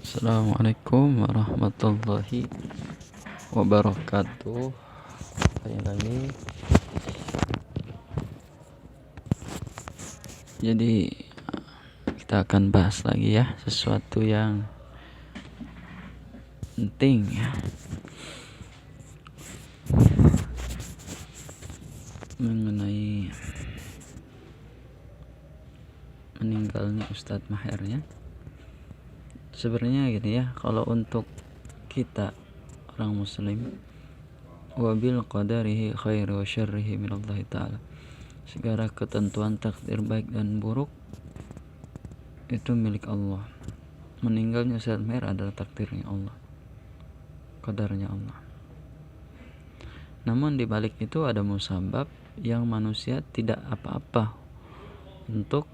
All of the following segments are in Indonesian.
Assalamualaikum warahmatullahi wabarakatuh. Kembali lagi. Jadi kita akan bahas lagi ya sesuatu yang penting ya, mengenai meninggalnya Ustadz Maher ya. Sebenarnya gini ya, kalau untuk kita orang muslim, wabil qadarihi khairi wa syarrihi minallahi ta'ala, segala ketentuan takdir baik dan buruk itu milik Allah. Meninggalnya Ustadz Maher adalah takdirnya Allah, qadarnya Allah. Namun di balik itu ada musabab yang manusia tidak apa-apa untuk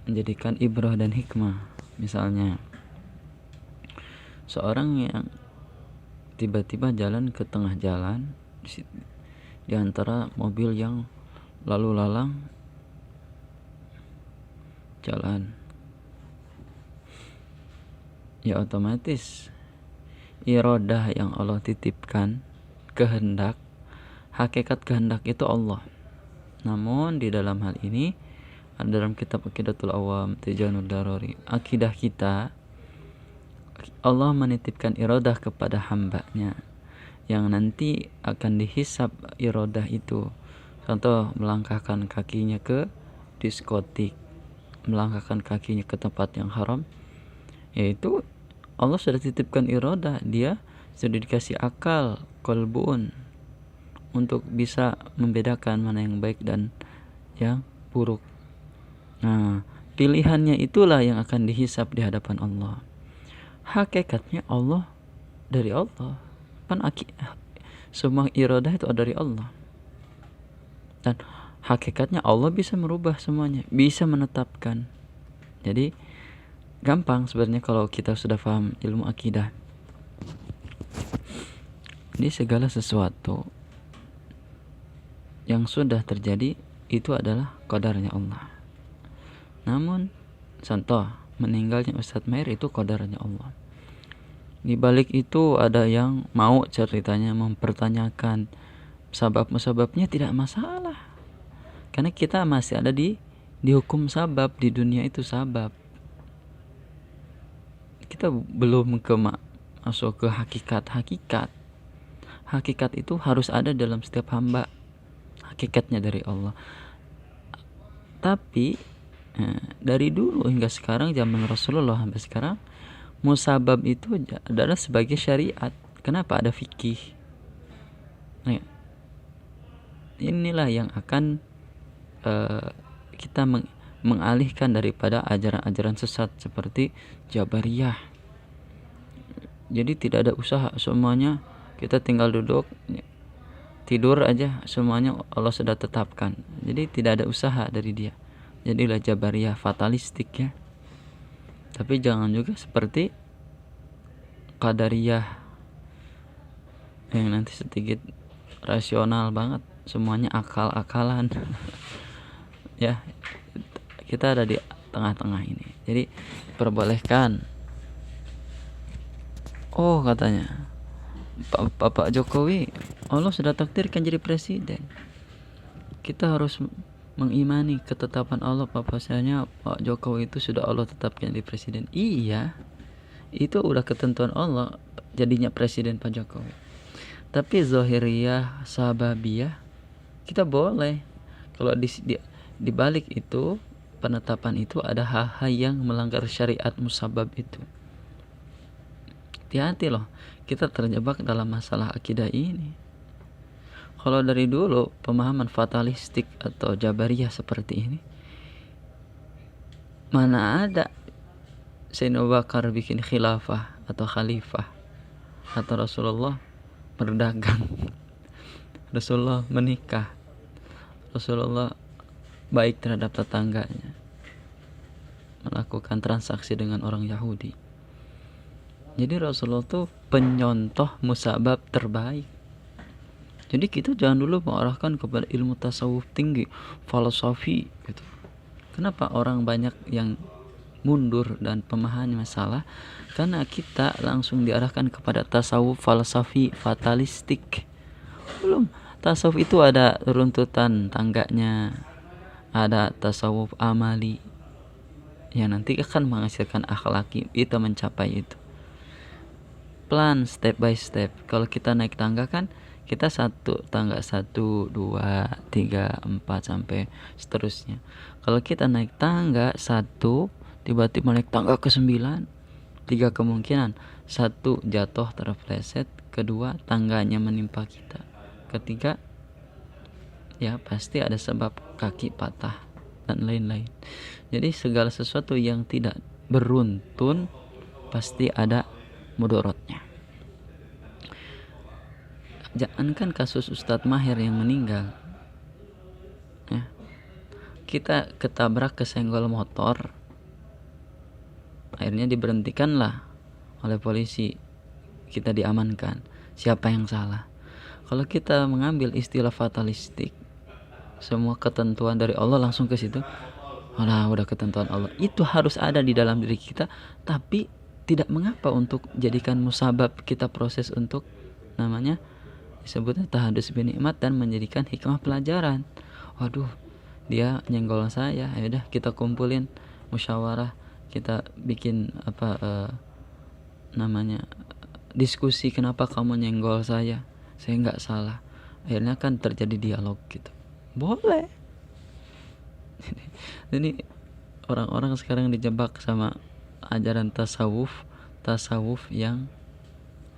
menjadikan ibrah dan hikmah. Misalnya seorang yang tiba-tiba jalan ke tengah jalan di antara mobil yang lalu lalang jalan, ya otomatis iradah yang Allah titipkan, kehendak, hakikat kehendak itu Allah. Namun di dalam hal ini, dalam kitab Aqidatul Awam Tijanul Darari, akidah kita, Allah menitipkan iradah kepada hambanya yang nanti akan dihisab iradah itu. Contoh, melangkahkan kakinya ke diskotik, melangkahkan kakinya ke tempat yang haram, yaitu Allah sudah titipkan iradah, dia sudah dikasih akal, qalbun, untuk bisa membedakan mana yang baik dan yang buruk. Nah, pilihannya itulah yang akan dihisab di hadapan Allah. Hakikatnya Allah dari Allah. Kan semua iradah itu dari Allah. Dan hakikatnya Allah bisa merubah semuanya, bisa menetapkan. Jadi gampang sebenarnya kalau kita sudah paham ilmu akidah. Jadi segala sesuatu yang sudah terjadi itu adalah qadarnya Allah. Namun contoh, meninggalnya Ustadz Maher itu qadarnya Allah. Di balik itu ada yang mau ceritanya mempertanyakan sabab-musababnya, tidak masalah. Karena kita masih ada di hukum sabab, di dunia itu sabab. Kita belum masuk ke hakikat. Hakikat itu harus ada dalam setiap hamba. Hakikatnya dari Allah. Tapi dari dulu hingga sekarang, zaman Rasulullah sampai sekarang, musabab itu adalah sebagai syariat. Kenapa ada fikih? Nah, inilah yang akan kita mengalihkan daripada ajaran-ajaran sesat seperti Jabariyah. Jadi tidak ada usaha, semuanya kita tinggal duduk tidur aja, semuanya Allah sudah tetapkan. Jadi tidak ada usaha dari dia. Jadilah Jabariyah fatalistik ya. Tapi jangan juga seperti Qadariyah yang nanti sedikit rasional banget, semuanya akal-akalan. Ya, kita ada di tengah-tengah ini. Jadi perbolehkan. Oh, katanya Bapak Jokowi Allah sudah takdirkan jadi presiden. Kita harus mengimani ketetapan Allah, bahwasanya Pak Jokowi itu sudah Allah tetapkan jadi presiden. Iya, itu udah ketentuan Allah jadinya presiden Pak Jokowi. Tapi zahiriyah, sababiyah, kita boleh. Kalau di balik itu, penetapan itu ada hal-hal yang melanggar syariat musabab itu. Hati-hati loh, kita terjebak dalam masalah akidah ini. Kalau dari dulu pemahaman fatalistik atau Jabariyah seperti ini, mana ada Sayyidina Abu Bakar bikin khilafah atau khalifah, atau Rasulullah berdagang, Rasulullah menikah, Rasulullah baik terhadap tetangganya, melakukan transaksi dengan orang Yahudi. Jadi Rasulullah tuh penyontoh musabab terbaik. Jadi kita jangan dulu mengarahkan kepada ilmu tasawuf tinggi, filosofi gitu. Kenapa orang banyak yang mundur dan pemahaman masalah, karena kita langsung diarahkan kepada tasawuf falsafi fatalistik. Belum, tasawuf itu ada runtutan tangganya, ada tasawuf amali yang nanti akan menghasilkan akhlaki kita mencapai itu. Pelan, step by step. Kalau kita naik tangga kan kita tangga 1, 2, 3, 4 sampai seterusnya. Kalau kita naik tangga 1, tiba-tiba naik tangga ke 9, 3 kemungkinan. 1, jatuh terpleset. 2, tangganya menimpa kita. 3, ya pasti ada sebab kaki patah dan lain-lain. Jadi segala sesuatu yang tidak beruntun pasti ada mudorotnya. Jangankan kasus Ustadz Maher yang meninggal, ya, kita ketabrak kesenggol motor, akhirnya diberhentikanlah oleh polisi, kita diamankan. Siapa yang salah? Kalau kita mengambil istilah fatalistik, semua ketentuan dari Allah langsung ke situ. Udah ketentuan Allah, itu harus ada di dalam diri kita, tapi tidak mengapa untuk jadikan musabab kita proses untuk namanya disebutnya tahadus bin nikmat dan menjadikan hikmah pelajaran. Waduh, dia nyenggol saya, yaudah kita kumpulin musyawarah, kita bikin diskusi, kenapa kamu nyenggol saya nggak salah. Akhirnya kan terjadi dialog gitu, boleh. Jadi orang-orang sekarang dijebak sama ajaran tasawuf yang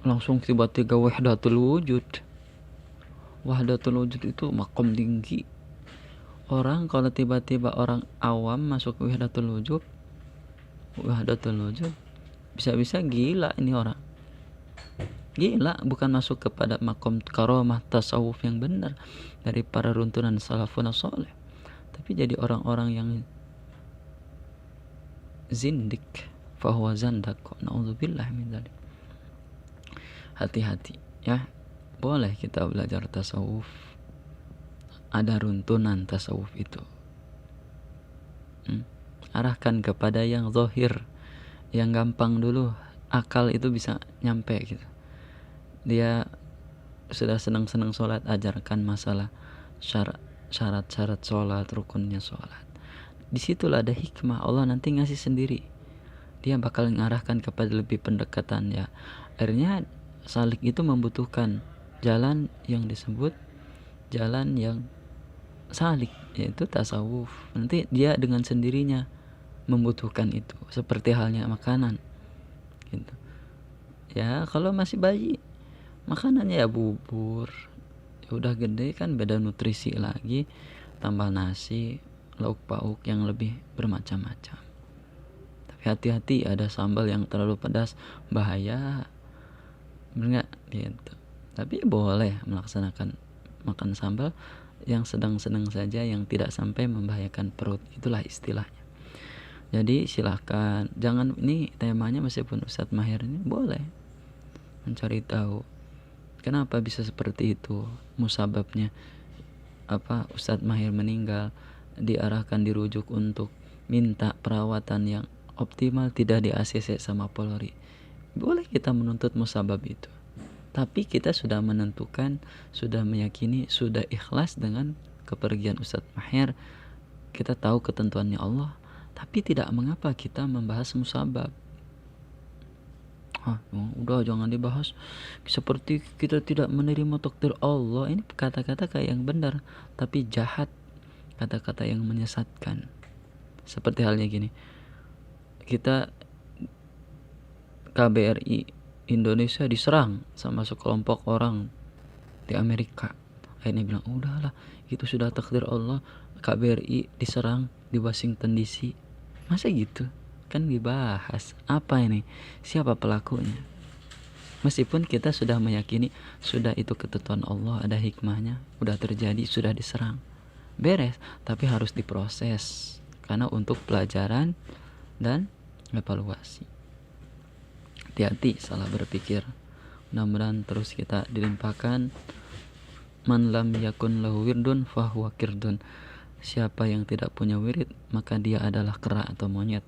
langsung tiba-tiba wahdatul wujud. Wahdatul wujud itu makom tinggi. Orang kalau tiba-tiba orang awam masuk wahdatul wujud, bisa-bisa gila ini orang. Gila, bukan masuk kepada makom karomah tasawuf yang benar dari para runtunan salafun saleh, tapi jadi orang-orang yang zindik, fahuwa zandak. Na'udzubillah min dzalik. Hati-hati ya. Boleh kita belajar tasawuf, ada runtunan tasawuf itu. Arahkan kepada yang zahir, yang gampang dulu, akal itu bisa nyampe gitu. Dia sudah senang-senang sholat, ajarkan masalah syarat-syarat sholat, rukunnya sholat. Disitulah ada hikmah, Allah nanti ngasih sendiri. Dia bakal mengarahkan kepada lebih pendekatan ya. Akhirnya salik itu membutuhkan jalan yang disebut jalan yang salik, yaitu tasawuf. Nanti dia dengan sendirinya membutuhkan itu, seperti halnya makanan gitu. Ya kalau masih bayi makanannya ya bubur, ya udah gede kan beda nutrisi lagi, tambah nasi, lauk pauk yang lebih bermacam-macam. Tapi hati-hati, ada sambal yang terlalu pedas bahaya, bener gak? Gitu. Tapi boleh melaksanakan makan sambal yang sedang-sedang saja, yang tidak sampai membahayakan perut, itulah istilahnya. Jadi silahkan, jangan, ini temanya meskipun Ustadz Maher ini boleh mencari tahu kenapa bisa seperti itu, musababnya apa. Ustadz Maher meninggal, diarahkan, dirujuk untuk minta perawatan yang optimal, tidak di ACC sama Polri. Boleh kita menuntut musabab itu, tapi kita sudah menentukan, sudah meyakini, sudah ikhlas dengan kepergian Ustadz Maher. Kita tahu ketentuannya Allah, tapi tidak mengapa kita membahas musabab. Udah jangan dibahas, seperti kita tidak menerima takdir Allah. Ini kata-kata kayak yang benar tapi jahat, kata-kata yang menyesatkan. Seperti halnya gini, kita KBRI Indonesia diserang sama sekelompok orang di Amerika. Akhirnya bilang, udahlah, itu sudah takdir Allah, KBRI diserang di Washington DC. Masa gitu? Kan dibahas apa ini, siapa pelakunya. Meskipun kita sudah meyakini, sudah itu ketentuan Allah, ada hikmahnya, udah terjadi, sudah diserang, beres. Tapi harus diproses, karena untuk pelajaran dan evaluasi. Hati-hati salah berpikir. Mudah-mudahan terus kita dilimpahkan man lam yakun lahu wirdun fahuwa kirdun. Siapa yang tidak punya wirid, maka dia adalah kera atau monyet.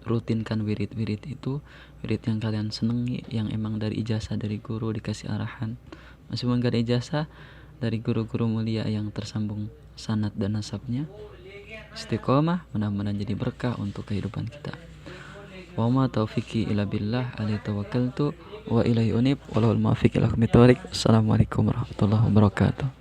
rutinkan wirid-wirid itu, wirid yang kalian senengi, yang emang dari ijazah dari guru, dikasih arahan. Masih enggak ada ijazah, dari guru-guru mulia yang tersambung sanad dan nasabnya. Istiqomah, mudah-mudahan jadi berkah untuk kehidupan kita. Wa ma taufiqi illa billah, alaihi tawakkaltu wa ilaihi unib, walahul muwaffiq ila aqwamit thoriq. Assalamualaikum warahmatullahi wabarakatuh.